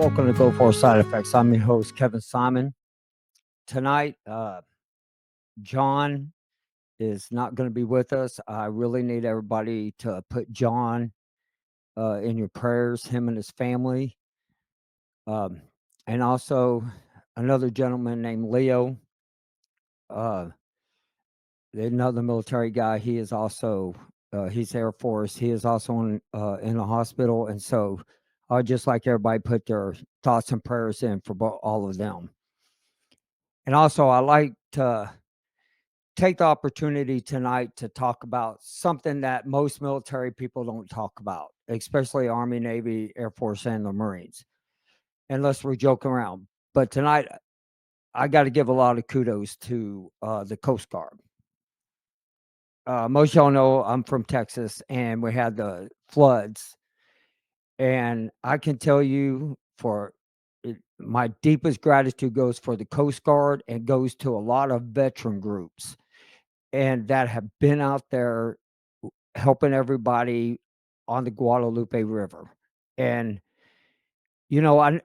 welcome to Go For Side Effects. I'm your host, Kevin Simon. Tonight, John is not going to be with us. I really need everybody to put John in your prayers, him and his family. Um, and also another gentleman named Leo, uh, another military guy. He is also, he's Air Force. He is also in a hospital. And so I'd just like everybody put their thoughts and prayers in for all of them. And also, I like to take the opportunity tonight to talk about something that most military people don't talk about, especially Army, Navy, Air Force, and the Marines, unless we're joking around. But tonight, I got to give a lot of kudos to the Coast Guard. Most of y'all know I'm from Texas, and we had the floods. And I can tell you my deepest gratitude goes for the Coast Guard and goes to a lot of veteran groups and that have been out there helping everybody on the Guadalupe River. And, I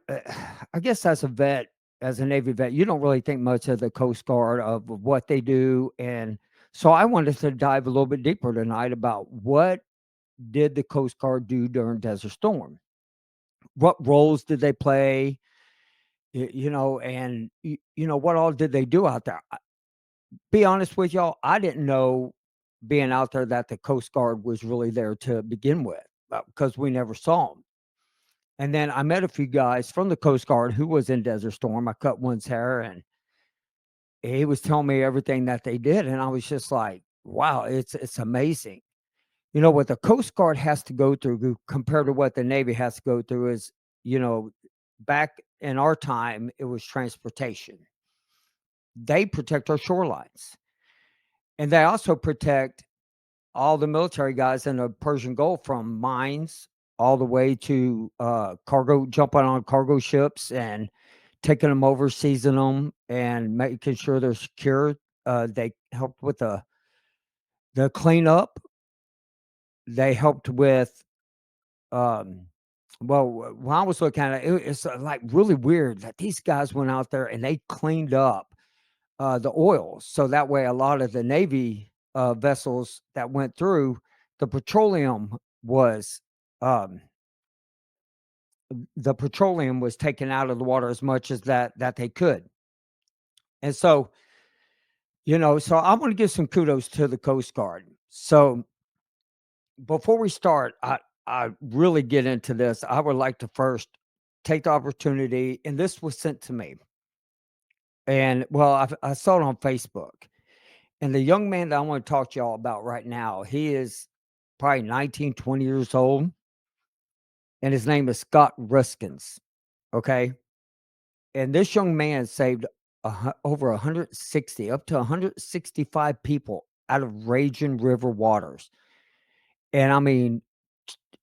guess as a vet, as a Navy vet, you don't really think much of the Coast Guard, of what they do. And so I wanted to dive a little bit deeper tonight about what did the Coast Guard do during Desert Storm? What roles did they play? And what all did they do out there? Be honest with y'all, I didn't know being out there that the Coast Guard was really there to begin with, because we never saw them. And then I met a few guys from the Coast Guard who was in Desert Storm. I cut one's hair, and he was telling me everything that they did, and I was just like, wow, it's amazing. What the Coast Guard has to go through compared to what the Navy has to go through is, back in our time, it was transportation. They protect our shorelines, and they also protect all the military guys in the Persian Gulf, from mines all the way to cargo, jumping on cargo ships and taking them over, seizing them, and making sure they're secure. They helped with the cleanup. They helped with, when I was looking at it, it's like really weird that these guys went out there and they cleaned up the oil. So that way, a lot of the Navy vessels that went through, the petroleum was um, taken out of the water as much as that they could. And so, so I want to give some kudos to the Coast Guard. So before we start, I really get into this, I would like to first take the opportunity, and this was sent to me. And well, I saw it on Facebook. And the young man that I want to talk to y'all about right now, he is probably 19, 20 years old. And his name is Scott Ruskins. Okay. And this young man saved over 160, up to 165 people out of raging river waters. And I mean,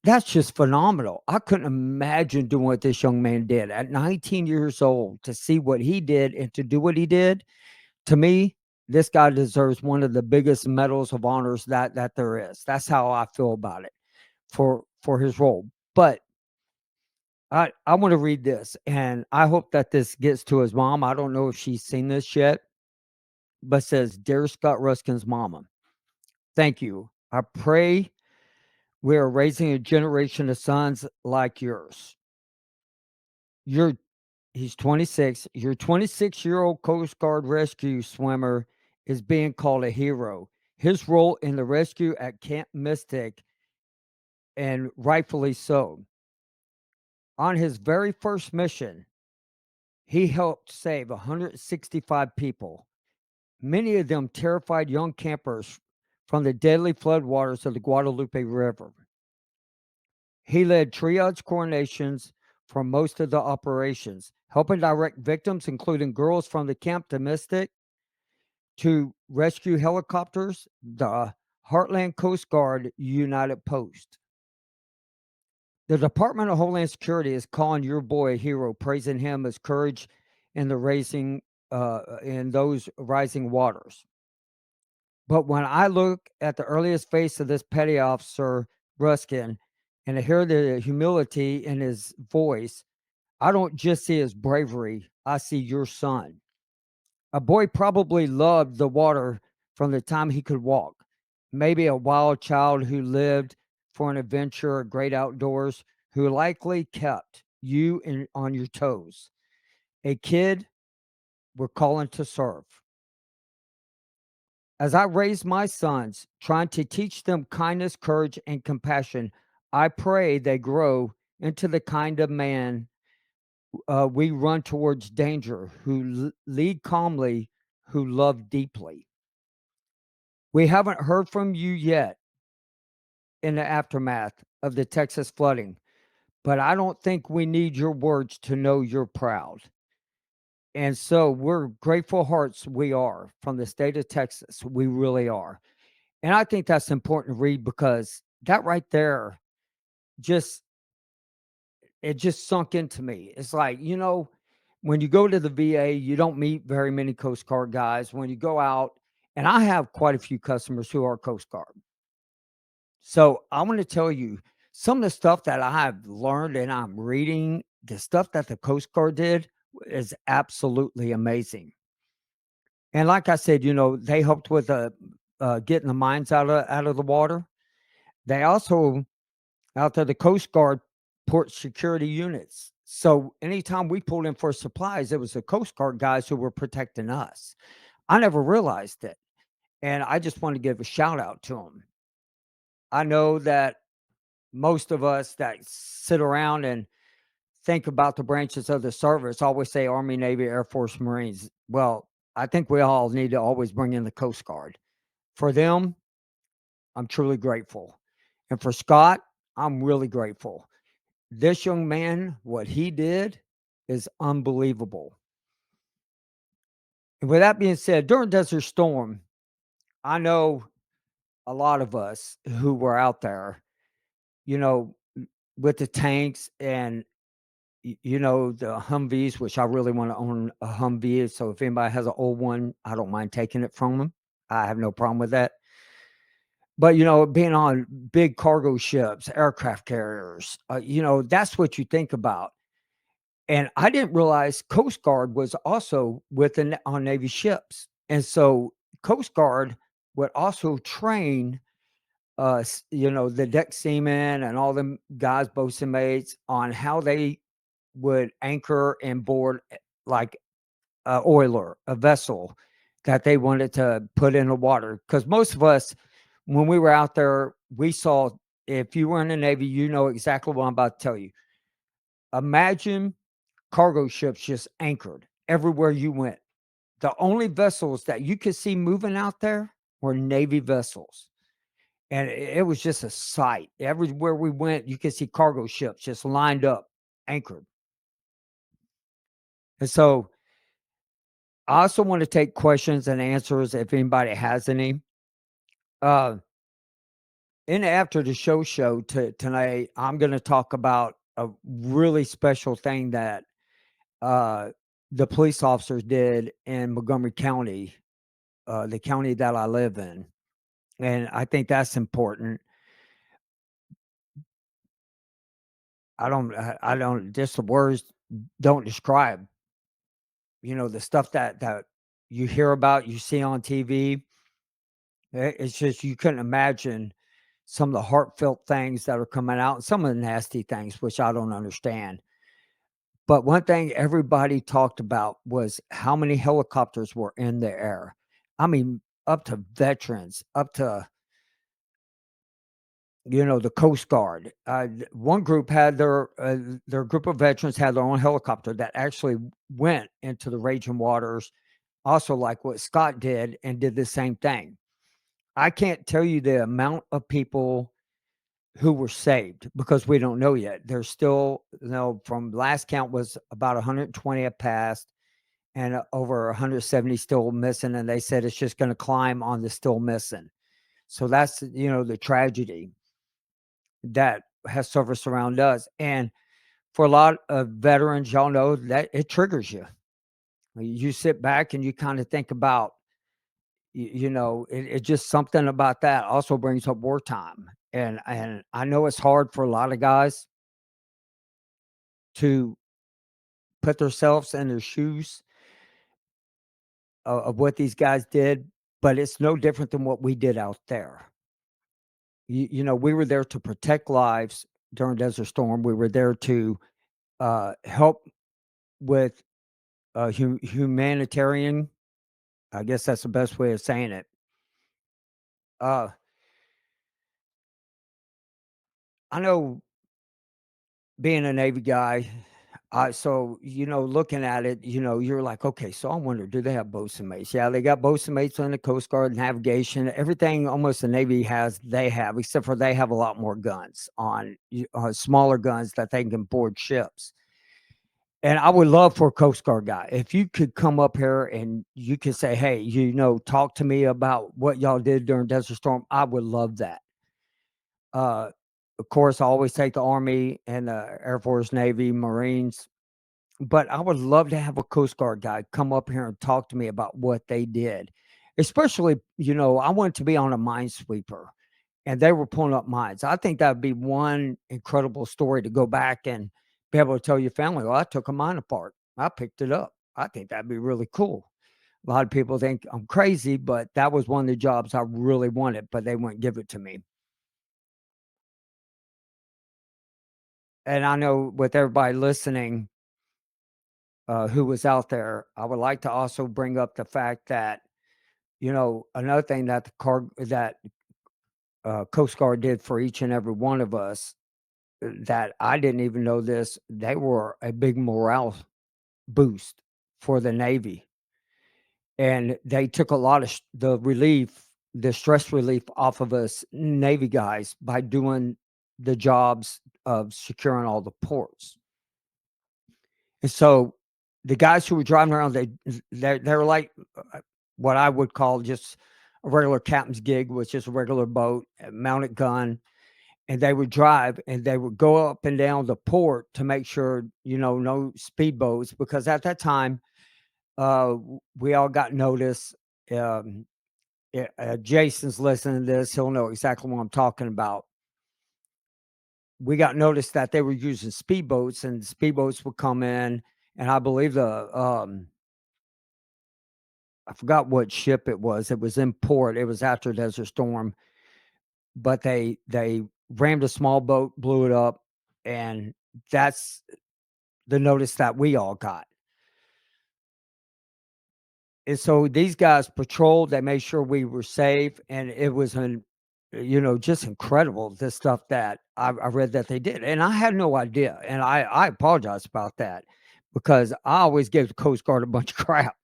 that's just phenomenal. I couldn't imagine doing what this young man did at 19 years old, to see what he did and to do what he did. To me, this guy deserves one of the biggest medals of honors that there is. That's how I feel about it for his role. But I want to read this, and I hope that this gets to his mom. I don't know if she's seen this yet, but says, "Dear Scott Ruskin's mama, thank you. I pray we are raising a generation of sons like yours. You're He's 26. Your 26-year-old Coast Guard rescue swimmer is being called a hero. His role in the rescue at Camp Mystic, and rightfully so. On his very first mission, he helped save 165 people, many of them terrified young campers, from the deadly floodwaters of the Guadalupe River. He led triage coordinations for most of the operations, helping direct victims, including girls from the Camp to Mystic, to rescue helicopters, the Heartland Coast Guard United Post. The Department of Homeland Security is calling your boy a hero, praising him as courage in in those rising waters. But when I look at the earliest face of this petty officer, Ruskin, and I hear the humility in his voice, I don't just see his bravery, I see your son. A boy probably loved the water from the time he could walk. Maybe a wild child who lived for an adventure or great outdoors, who likely kept you on your toes. A kid we're calling to serve. As I raise my sons, trying to teach them kindness, courage, and compassion, I pray they grow into the kind of man we run towards danger, who lead calmly, who love deeply. We haven't heard from you yet in the aftermath of the Texas flooding, but I don't think we need your words to know you're proud. And so we're grateful hearts, we are from the state of Texas. We really are. And I think that's important to read because that right there just it just sunk into me. It's like, when you go to the VA, you don't meet very many Coast Guard guys. When you go out, and I have quite a few customers who are Coast Guard. So I want to tell you some of the stuff that I have learned and I'm reading, the stuff that the Coast Guard did is absolutely amazing. And like I said, they helped with getting the mines out of the water. They also out there the Coast Guard port security units. So anytime we pulled in for supplies, it was the Coast Guard guys who were protecting us. I never realized it, and I just want to give a shout out to them. I know that most of us that sit around and think about the branches of the service always say Army, Navy, Air Force, Marines. Well, I think we all need to always bring in the Coast Guard. For them, I'm truly grateful. And for Scott, I'm really grateful. This young man, what he did is unbelievable. And with that being said, during Desert Storm, I know a lot of us who were out there, you know, with the tanks and the Humvees, which I really want to own a Humvee. So if anybody has an old one, I don't mind taking it from them. I have no problem with that. But being on big cargo ships, aircraft carriers, that's what you think about. And I didn't realize Coast Guard was also on Navy ships. And so Coast Guard would also train the deck seamen and all them guys, bosun mates, on how they would anchor and board like a oiler, a vessel that they wanted to put in the water. Because most of us, when we were out there, we saw, if you were in the Navy, you know exactly what I'm about to tell you. Imagine cargo ships just anchored everywhere you went. The only vessels that you could see moving out there were Navy vessels. And it was just a sight. Everywhere we went, you could see cargo ships just lined up, anchored. And so I also want to take questions and answers if anybody has any. Uh, in after the show tonight, I'm going to talk about a really special thing that uh, the police officers did in Montgomery County, the county that I live in. And I think that's important. I don't, just the words don't describe, the stuff that you hear about, you see on TV. It's just, you couldn't imagine some of the heartfelt things that are coming out and some of the nasty things, which I don't understand. But one thing everybody talked about was how many helicopters were in the air. I mean, up to veterans, up to the Coast Guard. One group had their group of veterans had their own helicopter that actually went into the raging waters, also like what Scott did, and did the same thing. I can't tell you the amount of people who were saved because we don't know yet. There's still, from last count was about 120 have passed and over 170 still missing. And they said it's just going to climb on the still missing. So that's, the tragedy that has surfaced around us. And for a lot of veterans, y'all know that it triggers you. You sit back and you kind of think about, it's just something about that also brings up wartime. And I know it's hard for a lot of guys to put themselves in their shoes of what these guys did, but it's no different than what we did out there. We were there to protect lives during Desert Storm. We were there to help with humanitarian. I guess that's the best way of saying it. Uh, I know being a Navy guy, looking at it, you're like, okay, so I wonder, do they have bosun mates? Yeah, they got bosun mates in the Coast Guard, navigation, everything almost the Navy has, they have, except for they have a lot more guns smaller guns that they can board ships. And I would love for a Coast Guard guy, if you could come up here and you could say, hey, talk to me about what y'all did during Desert Storm. I would love that. Uh, of course, I always take the Army and the Air Force, Navy, Marines, but I would love to have a Coast Guard guy come up here and talk to me about what they did. Especially, I wanted to be on a minesweeper and they were pulling up mines. I think that would be one incredible story to go back and be able to tell your family, well, I took a mine apart. I picked it up. I think that'd be really cool. A lot of people think I'm crazy, but that was one of the jobs I really wanted, but they wouldn't give it to me. And I know with everybody listening who was out there, I would like to also bring up the fact that, another thing that Coast Guard did for each and every one of us that I didn't even know this, they were a big morale boost for the Navy. And they took a lot of the stress relief off of us Navy guys by doing the jobs of securing all the ports. And so the guys who were driving around, they were like what I would call just a regular captain's gig, was just a regular boat, a mounted gun, and they would drive and they would go up and down the port to make sure, no speedboats, because at that time, we all got notice. Um, Jason's listening to this; he'll know exactly what I'm talking about. We got notice that they were using speedboats, and speedboats would come in, and I believe I forgot what ship it was. It was in port. It was after Desert Storm, but they rammed a small boat, blew it up, and that's the notice that we all got. And so these guys patrolled. They made sure we were safe, and it was just incredible, the stuff that I read that they did, and I had no idea. And I apologize about that because I always gave the Coast Guard a bunch of crap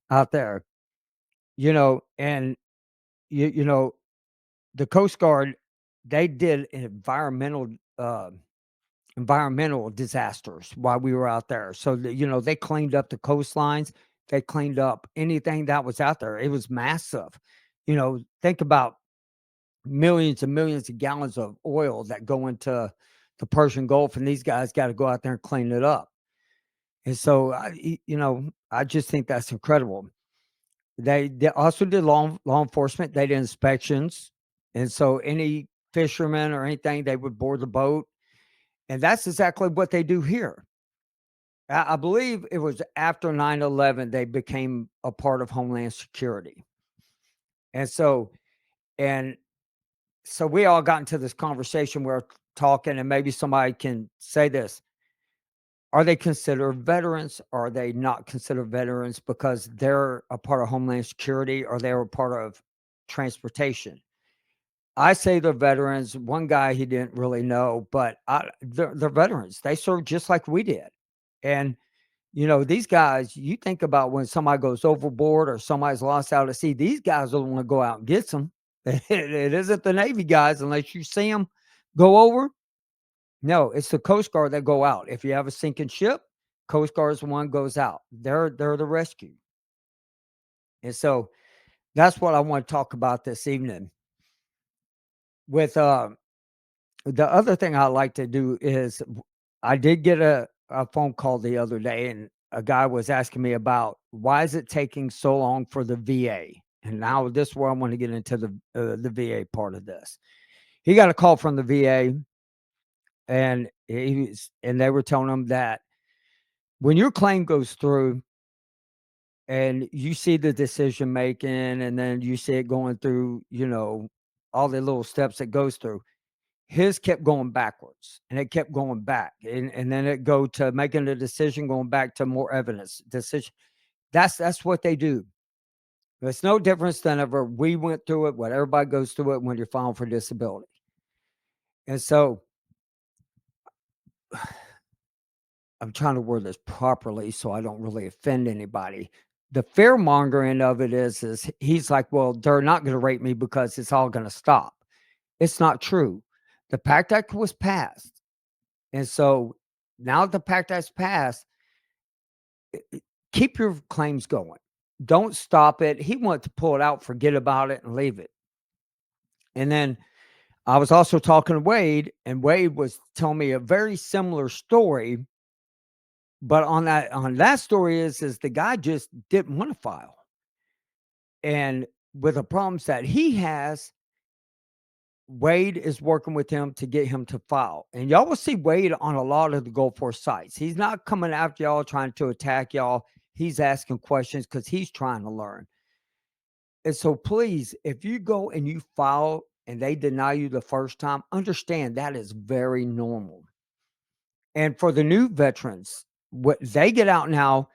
out there, and you know the Coast Guard, they did environmental disasters while we were out there. So they cleaned up the coastlines. They cleaned up anything that was out there. It was massive. Think about millions and millions of gallons of oil that go into the Persian Gulf, and these guys got to go out there and clean it up. And so I just think that's incredible. They also did law enforcement. They did inspections, and so any fishermen or anything, they would board the boat, and that's exactly what they do here. I believe it was after 9/11 they became a part of Homeland Security, and and so we all got into this conversation. We're talking, and maybe somebody can say this: are they considered veterans? Or are they not considered veterans because they're a part of Homeland Security or they're a part of transportation? I say they're veterans. One guy, he didn't really know, but they're veterans. They served just like we did. And, these guys, you think about when somebody goes overboard or somebody's lost out at sea, these guys don't want to go out and get them. It isn't the Navy guys unless you see them go over. No, it's the Coast Guard that go out. If you have a sinking ship, Coast Guard's the one goes out. They're the rescue. And so that's what I want to talk about this evening. With the other thing I like to do is I did get a phone call the other day, and a guy was asking me about why is it taking so long for the VA? And now this is where I want to get into the VA part of this. He got a call from the VA, and they were telling him that When your claim goes through and you see the decision making, and then you see it going through, all the little steps it goes through. His kept going backwards, and it kept going back, and then it go to making a decision, going back to more evidence decision. That's what they do. It's no difference than ever we went through it, what everybody goes through it when you're filing for disability. And so I'm trying to word this properly so I don't really offend anybody. The fear mongering of it is he's like, well, they're not going to rate me because it's all going to stop. It's not true. The PACT Act was passed. And so now the PACT Act's passed, keep your claims going. Don't stop it. He wanted to pull it out, forget about it, and leave it. And then I was also talking to Wade, and Wade was telling me a very similar story. But on that story is the guy just didn't want to file. And with the problems that he has, Wade is working with him to get him to file. And y'all will see Wade on a lot of the Gulf Force sites. He's not coming after y'all trying to attack y'all. He's asking questions because he's trying to learn. And so please, if you go and you file and they deny you the first time, understand that is very normal. And for the new veterans, what they get out now,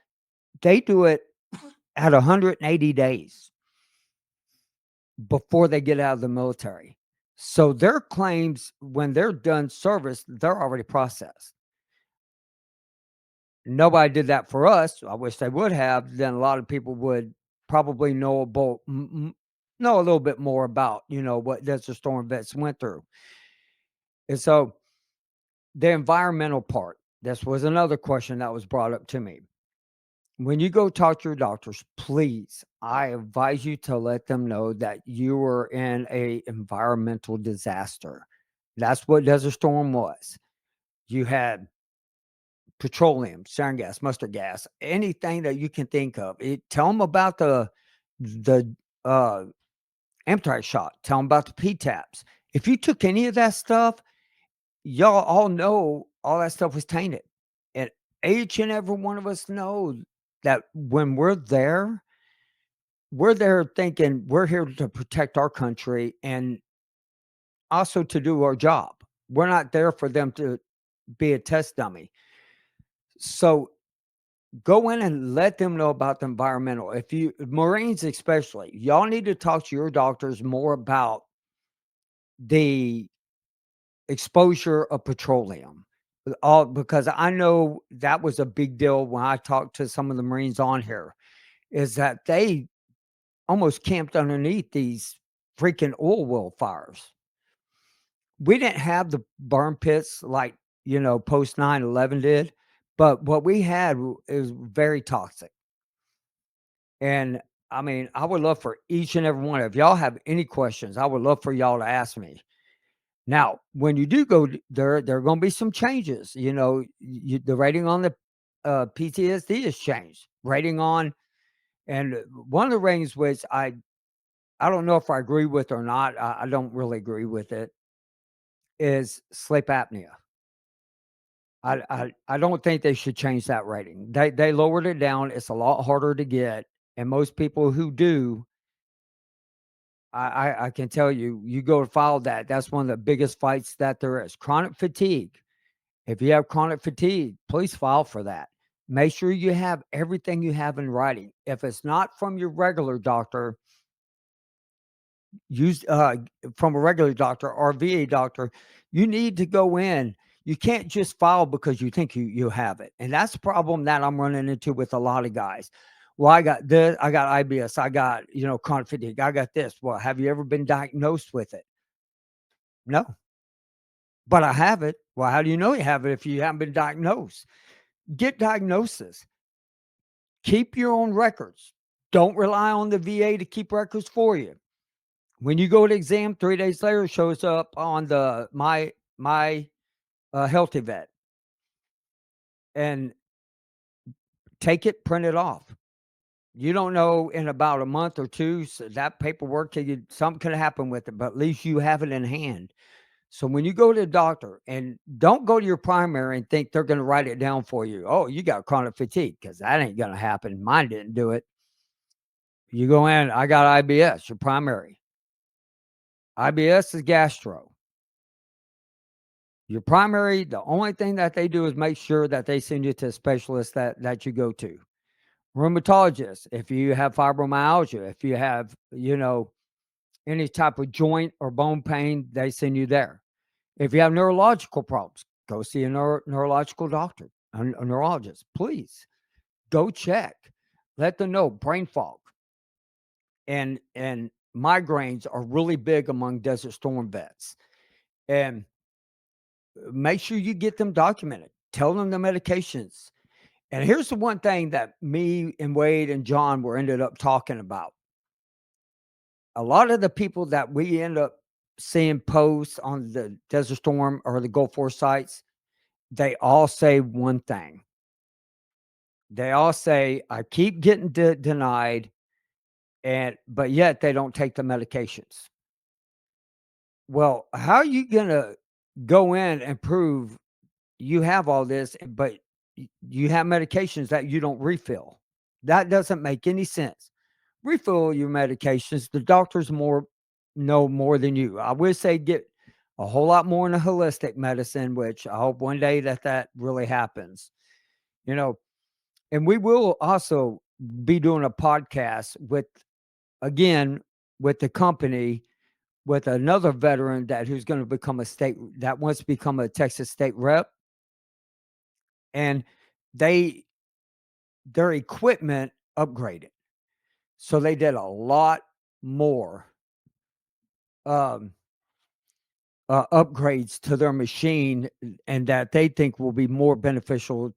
they do it at 180 days before they get out of the military. So their claims, when they're done service, they're already processed. Nobody did that for us. I wish they would have. Then a lot of people would probably know a little bit more about, what Desert Storm vets went through. And so the environmental part, this was another question that was brought up to me. When you go talk to your doctors, please, I advise you to let them know that you were in a environmental disaster. That's what Desert Storm was. You had petroleum, sarin gas, mustard gas, anything that you can think of. Tell them about the anthrax shot. Tell them about the P-taps. If you took any of that stuff, y'all all know all that stuff was tainted. And each and every one of us know that when we're there thinking we're here to protect our country and also to do our job. We're not there for them to be a test dummy. So go in and let them know about the environmental. If you Marines especially, y'all need to talk to your doctors more about the exposure of petroleum. All because I know that was a big deal when I talked to some of the Marines on here, is that they almost camped underneath these freaking oil well fires. We didn't have the burn pits like, post 9/11 did, but what we had is very toxic. And I mean, I would love for each and every one. If y'all have any questions, I would love for y'all to ask me. Now, when you do go there, there are going to be some changes. The rating on the PTSD has changed. Rating on, and one of the ratings which I don't know if I agree with or not. I don't really agree with it. Is sleep apnea. I don't think they should change that rating. They lowered it down. It's a lot harder to get, and most people who do, I can tell you, you go to file that. That's one of the biggest fights that there is. Chronic fatigue. If you have chronic fatigue, please file for that. Make sure you have everything you have in writing. If it's not from your regular doctor, use from a regular doctor or VA doctor, you need to go in. You can't just file because you think you have it. And that's the problem that I'm running into with a lot of guys. Well, I got this, I got IBS, I got, chronic fatigue, I got this. Well, have you ever been diagnosed with it? No, but I have it. Well, how do you know you have it if you haven't been diagnosed? Get diagnosis. Keep your own records. Don't rely on the VA to keep records for you. When you go to exam, 3 days later, it shows up on the my healthy vet, and take it, print it off. You don't know in about a month or two, so that paperwork, something could happen with it, but at least you have it in hand. So when you go to the doctor, and don't go to your primary and think they're going to write it down for you. Oh, you got chronic fatigue, because that ain't going to happen. Mine didn't do it. You go in, I got IBS, your primary. IBS is gastro. Your primary, the only thing that they do is make sure that they send you to a specialist that you go to. Rheumatologist, if you have fibromyalgia, if you have, any type of joint or bone pain, they send you there. If you have neurological problems, go see a neurological doctor, a neurologist. Please go check. Let them know brain fog and migraines are really big among Desert Storm vets. And make sure you get them documented. Tell them the medications. And here's the one thing that me and Wade and John were ended up talking about. A lot of the people that we end up seeing posts on the Desert Storm or the Gulf War sites, they all say one thing. They all say, I keep getting denied, but yet they don't take the medications. Well, how are you going to go in and prove you have all this, but you have medications that you don't refill? That doesn't make any sense. Refill your medications. The doctors know more than you. I would say get a whole lot more into holistic medicine, which I hope one day that really happens. You know, and we will also be doing a podcast again, with the company, with another veteran who's going to become that wants to become a Texas state rep. And their equipment upgraded. So they did a lot more upgrades to their machine, and that they think will be more beneficial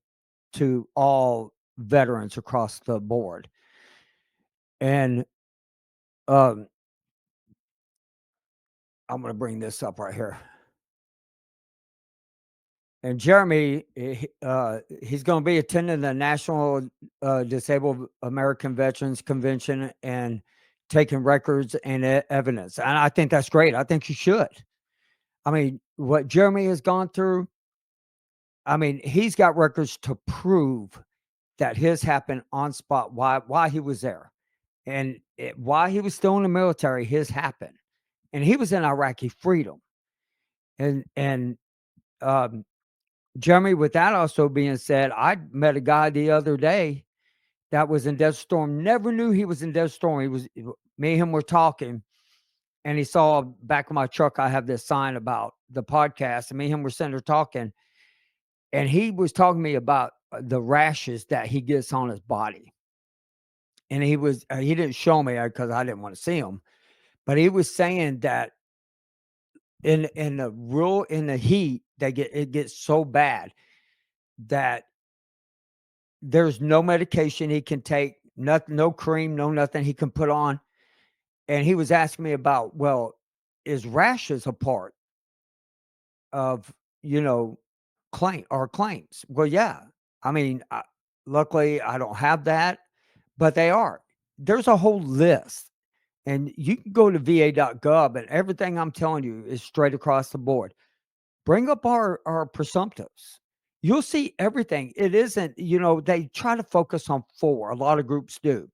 to all veterans across the board. And I'm going to bring this up right here. And Jeremy, he's going to be attending the National Disabled American Veterans Convention and taking records and evidence. And I think that's great. I think you should. I mean, what Jeremy has gone through, I mean, he's got records to prove that his happened on spot while he was there. And while he was still in the military, his happened. And he was in Iraqi freedom. And Jeremy, with that also being said, I met a guy the other day that was in Desert Storm. Never knew he was in Desert Storm. Me and him were talking, and he saw back of my truck, I have this sign about the podcast, and me and him were sitting there talking, and he was talking to me about the rashes that he gets on his body. And he didn't show me because I didn't want to see him, but he was saying that in the heat, it gets so bad that there's no medication he can take, no cream, no nothing he can put on. And he was asking me about, well, is rashes a part of, claims? Well, yeah. I mean, luckily I don't have that, but they are. There's a whole list, and you can go to va.gov, and everything I'm telling you is straight across the board. Bring up our presumptives. You'll see everything. It isn't, they try to focus on 4. A lot of groups do.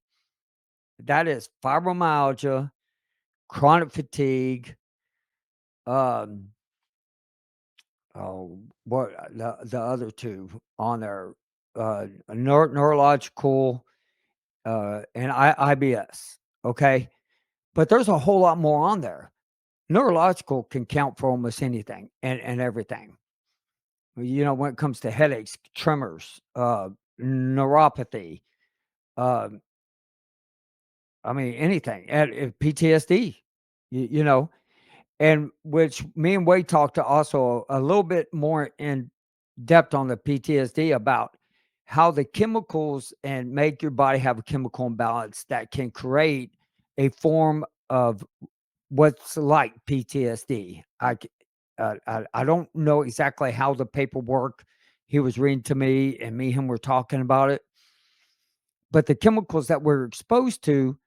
That is fibromyalgia, chronic fatigue, um, what the other 2 on there, neurological, and IBS. Okay, but there's a whole lot more on there. Neurological can count for almost anything and everything. When it comes to headaches, tremors, neuropathy, um, I mean, anything, and PTSD, you know, and which me and Wade talked to also a little bit more in depth on the PTSD about how the chemicals and make your body have a chemical imbalance that can create a form of what's like PTSD. I don't know exactly how the paperwork he was reading to me, and me and him were talking about it, but the chemicals that we're exposed to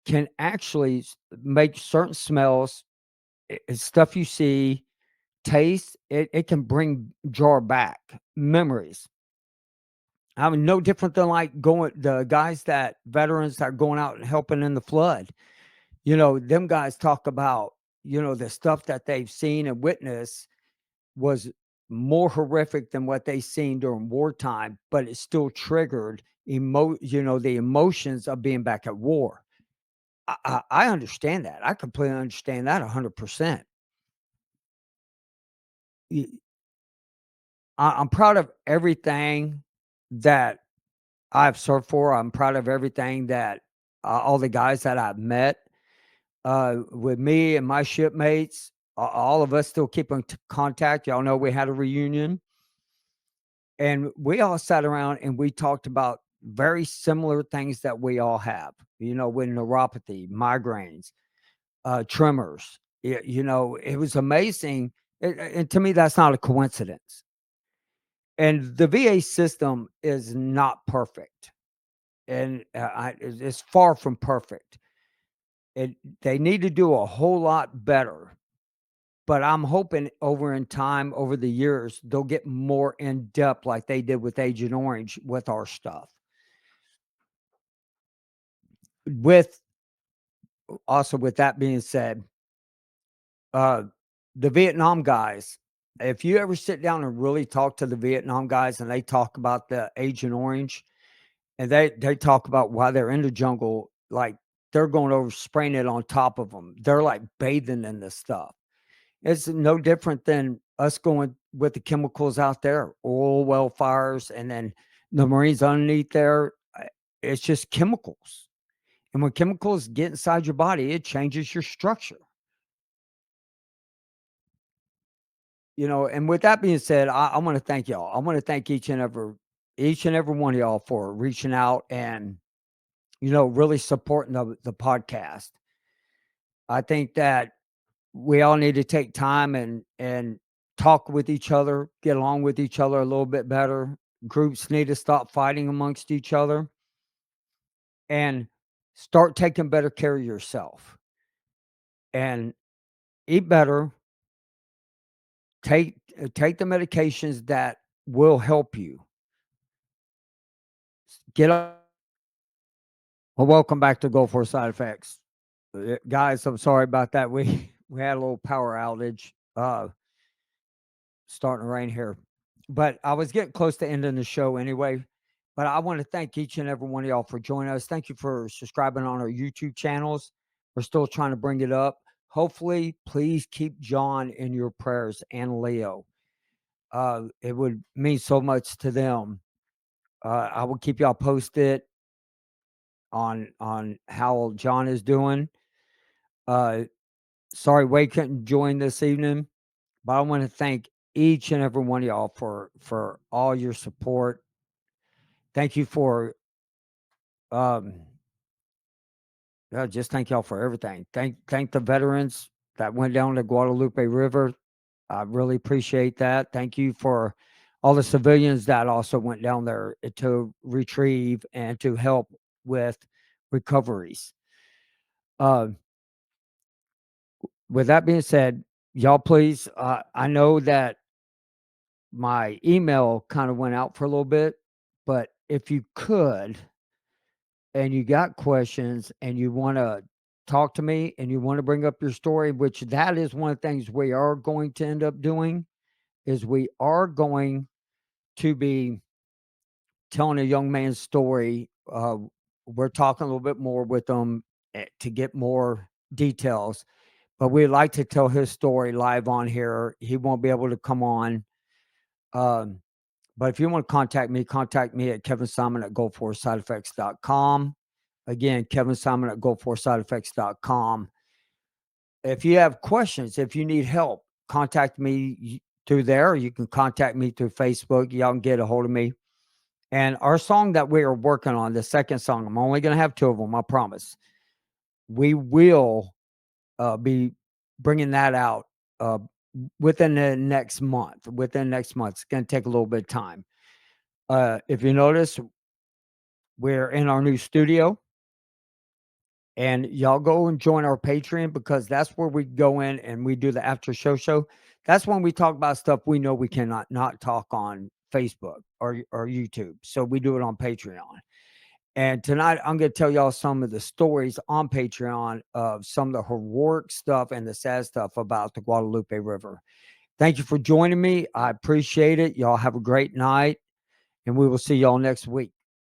can actually make certain smells, stuff you see, taste, it can bring draw back memories. I mean, no different than like going the guys that veterans that are going out and helping in the flood. Them guys talk about, the stuff that they've seen and witnessed was more horrific than what they seen during wartime, but it still triggered the emotions of being back at war. I understand that. I completely understand that 100%. Y- I'm proud of everything that I've served for. I'm proud of everything that all the guys that I've met with me and my shipmates. All of us still keep in contact. Y'all know we had a reunion and we all sat around and we talked about very similar things that we all have, with neuropathy, migraines, tremors. It was amazing. And to me, that's not a coincidence. And the VA system is not perfect. And it's far from perfect. They need to do a whole lot better. But I'm hoping over in time, over the years, they'll get more in depth like they did with Agent Orange with our stuff. With Also, with that being said, uh, the Vietnam guys, if you ever sit down and really talk to the Vietnam guys and they talk about the Agent Orange and they talk about why they're in the jungle, like they're going over spraying it on top of them. They're like bathing in this stuff. It's no different than us going with the chemicals out there, oil well fires, and then the Marines underneath there. It's just chemicals. And when chemicals get inside your body, it changes your structure. And with that being said, I want to thank y'all. I want to thank each and every one of y'all for reaching out and really supporting the podcast. I think that we all need to take time and talk with each other, get along with each other a little bit better. Groups need to stop fighting amongst each other and start taking better care of yourself and eat better. Take the medications that will help you. Get up. Well, welcome back to Go for Side Effects. Guys, I'm sorry about that. We had a little power outage. Starting to rain here. But I was getting close to ending the show anyway. But I want to thank each and every one of y'all for joining us. Thank you for subscribing on our YouTube channels. We're still trying to bring it up. Hopefully, please keep John in your prayers and Leo. It would mean so much to them. I will keep y'all posted on how John is doing. Uh, Sorry Wade couldn't join this evening. But I want to thank each and every one of y'all for all your support. Thank you for um just thank y'all for everything. Thank the veterans that went down the Guadalupe River. I really appreciate that. Thank you for all the civilians that also went down there to retrieve and to help with recoveries. Uh, with that being said, y'all please, I know that my email kind of went out for a little bit, but if you could, and you got questions and you want to talk to me and you want to bring up your story, which that is one of the things we are going to end up doing, is we are going to be telling a young man's story. We're talking a little bit more with them to get more details, but we'd like to tell his story live on here. He won't be able to come on. Um, But if you want to contact me at kevinsimon at goforsideffects.com. Again, kevinsimon at goforsideffects.com. If you have questions, if you need help, contact me through there. You can contact me through Facebook. Y'all can get a hold of me. And our song that we are working on, the second song, I'm only going to have two of them, I promise. We will be bringing that out within the next month. Within next month. It's going to take a little bit of time. If you notice, we're in our new studio. And y'all go and join our Patreon, because that's where we go in and we do the after show. That's when we talk about stuff we know we cannot not talk on Facebook or YouTube. So we do it on Patreon. And tonight I'm going to tell y'all some of the stories on Patreon of some of the heroic stuff and the sad stuff about the Guadalupe River. Thank you for joining me. I appreciate it. Y'all have a great night, and we will see y'all next week.